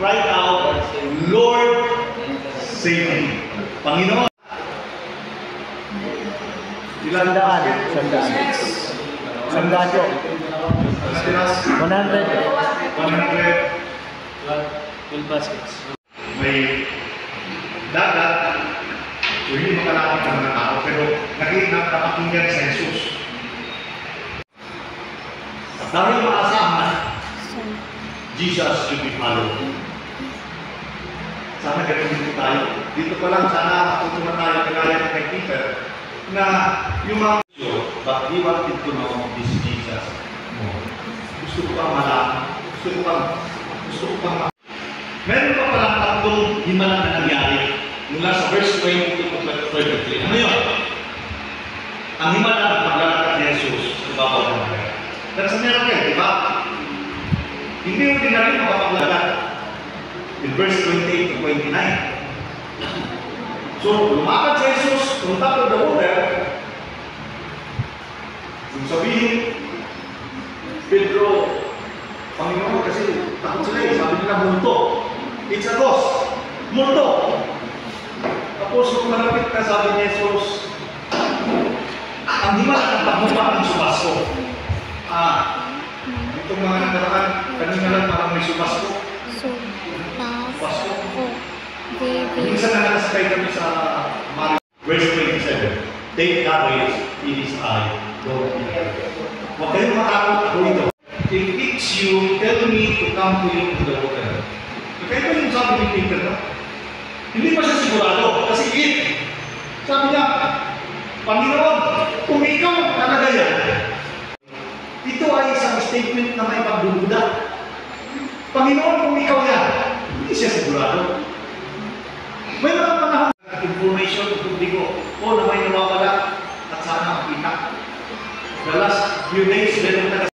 cried out, Lord, save me. Panginoon. Ilang daan? Sandaan po. 100. 12 baskets. May dagat, so hindi makalapit ang mga tao, pero nakapakinggan sa Jesus. Dahil maasahan, Jesus should be followed. Sana ganun dito tayo. Dito pa lang sana matutunan tayo kagaya ng kay Peter na yung mga but he wanted to know this Jesus. Gusto ko pang malaman. Gusto ko pang meron pa palang tatlong himala na nangyari mula sa verse 20 to 33. Ano yun? Ang himala ng paglalakad ni Jesus sa babaw ng mga. That's a miracle, di ba? Hindi mo din na rin makapaglalakad. In verse 28 to 29. So, lumakad si Jesus on top of the water. Kung sabihin, Pedro, Panginoon, kasi takot sila eh. Sabi nila, multo. It's a ghost. Multo. Tapos, kung malapit ka, sabi ni Jesus, ang himala ng pagmumpa ng subasko. Itong mga nakaraan, kanina lang parang may subasko. Subasko. Minsan na nakasakay kami sa verse 27. Take courage, it is I. Don't be afraid. Huwag kayong matakot ako ito. If it's you, tell me to come to you to the water. Kaya ito yung sabi ni Peter, no? Hindi pa siya sigurado. Kasi sabi niya, Panginoon, kung ikaw talaga yan, ito ay isang statement na may pagdududa. Panginoon, kung ikaw yan, hindi siya sigurado. May mga panahon information kung di ko, na may nawawala at sana makita. The last few days, meron na